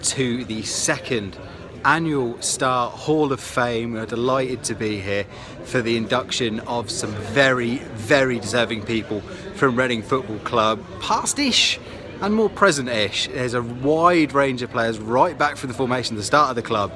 to the second annual Star Hall of Fame. We're delighted to be here for the induction of some very, very deserving people from Reading Football Club, past-ish and more present-ish. There's a wide range of players right back from the formation at the start of the club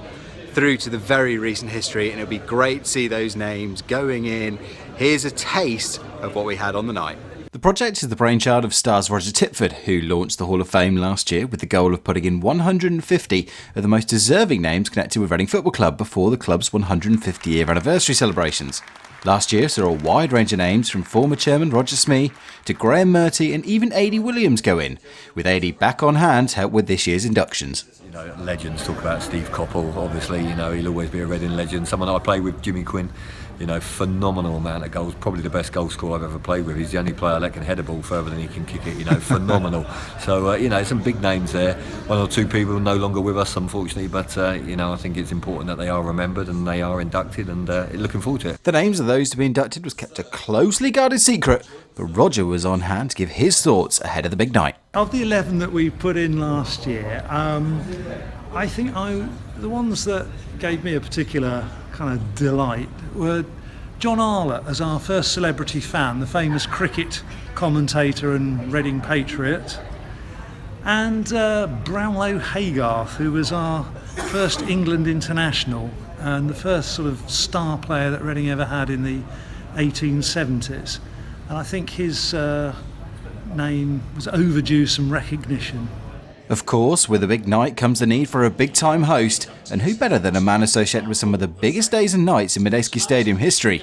through to the very recent history, and it'll be great to see those names going in. Here's a taste of what we had on the night. The project is the brainchild of Star's Roger Tipford, who launched the Hall of Fame last year with the goal of putting in 150 of the most deserving names connected with Reading Football Club before the club's 150-year anniversary celebrations. Last year saw a wide range of names from former chairman Roger Smee to Graham Murty and even Adi Williams go in, with Adi back on hand to help with this year's inductions. You know, legends talk about Steve Coppell, obviously, you know, he'll always be a Reading legend. Someone I played with, Jimmy Quinn, you know, phenomenal amount of goals, probably the best goal scorer I've ever played with. He's the only player that can head a ball further than he can kick it, you know, phenomenal. So, you know, some big names there. One or two people no longer with us, unfortunately, but, you know, I think it's important that they are remembered and they are inducted, and looking forward to it. The names of those to be inducted was kept a closely guarded secret, but Roger was on hand to give his thoughts ahead of the big night. Of the 11 that we put in last year, I think the ones that gave me a particular kind of delight were John Arla as our first celebrity fan, the famous cricket commentator and Reading patriot, and Brownlow Haygarth, who was our first England international and the first sort of star player that Reading ever had in the 1870s. And I think his name was overdue some recognition. Of course, with a big night comes the need for a big-time host, and who better than a man associated with some of the biggest days and nights in Madejski Stadium history?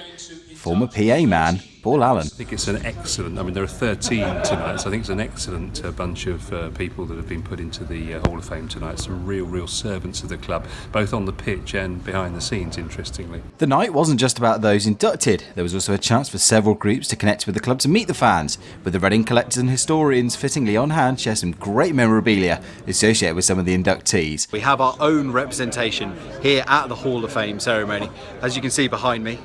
Former PA man, Paul Allen. I think it's an excellent, I mean there are 13 tonight, so I think it's an excellent bunch of people that have been put into the Hall of Fame tonight. Some real servants of the club, both on the pitch and behind the scenes, interestingly. The night wasn't just about those inducted. There was also a chance for several groups to connect with the club to meet the fans, with the Reading collectors and historians fittingly on hand share some great memorabilia associated with some of the inductees. We have our own representation here at the Hall of Fame ceremony. As you can see behind me,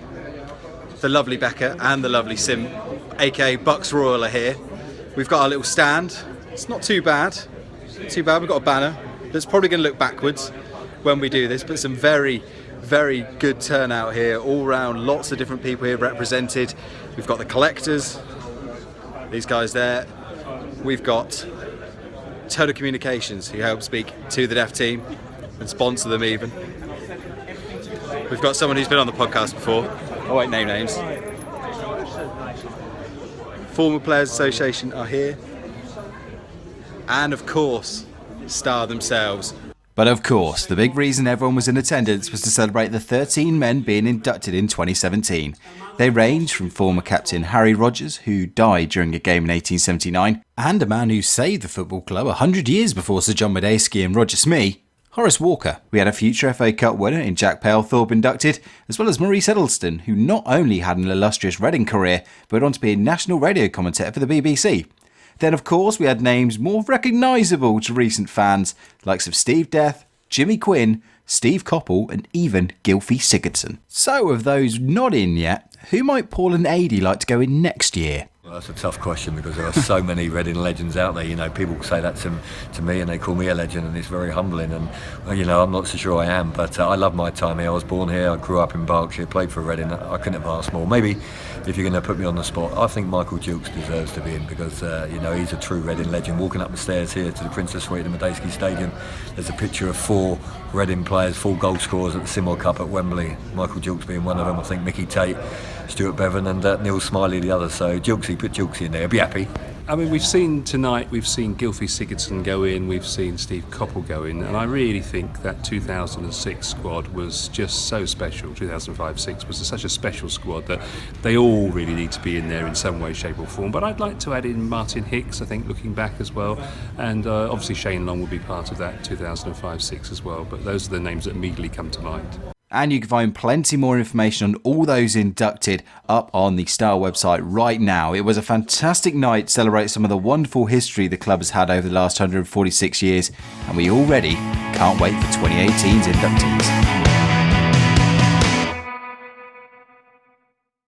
the lovely Becca and the lovely Sim, aka Bucks Royal, are here. We've got our little stand. It's not too bad. We've got a banner that's probably going to look backwards when we do this, but some very good turnout here all round. Lots of different people here represented. We've got the collectors, these guys there. We've got Total Communications, who help speak to the deaf team and sponsor them even. We've got someone who's been on the podcast before. I won't name names. Former Players Association are here. And of course, Star themselves. But of course, the big reason everyone was in attendance was to celebrate the 13 men being inducted in 2017. They range from former captain Harry Rogers, who died during a game in 1879, and a man who saved the football club 100 years before Sir John Madejski and Roger Smee, Horace Walker. We had a future FA Cup winner in Jack Palethorpe inducted, as well as Maurice Eddleston, who not only had an illustrious Reading career, but went on to be a national radio commentator for the BBC. Then, of course, we had names more recognisable to recent fans, likes of Steve Death, Jimmy Quinn, Steve Coppell, and even Gylfi Sigurdsson. So, of those not in yet, who might Paul and Adi like to go in next year? Well, that's a tough question because there are so many Reading legends out there. You know, people say that to me and they call me a legend, and it's very humbling. And, well, you know, I'm not so sure I am, but I love my time here. I was born here, I grew up in Berkshire, played for Reading. I couldn't have asked more. Maybe, if you're going to put me on the spot, I think Michael Dukes deserves to be in because, you know, he's a true Reading legend. Walking up the stairs here to the Princess Suite at Madejski Stadium, there's a picture of 4 Reading players, 4 goal scorers at the Seymour Cup at Wembley. Michael Dukes being one of them. I think Mickey Tate, Stuart Bevan and Neil Smiley the other. So Dukesy, put Dukesy in there, he'll be happy. I mean, we've seen Gylfi Sigurdsson go in, we've seen Steve Coppell go in, and I really think that 2006 squad was just so special. 2005-06 was such a special squad that they all really need to be in there in some way, shape or form. But I'd like to add in Martin Hicks, I think, looking back as well, and obviously Shane Long will be part of that 2005-06 as well, but those are the names that immediately come to mind. And you can find plenty more information on all those inducted up on the Star website right now. It was a fantastic night to celebrate some of the wonderful history the club has had over the last 146 years, and we already can't wait for 2018's inductees.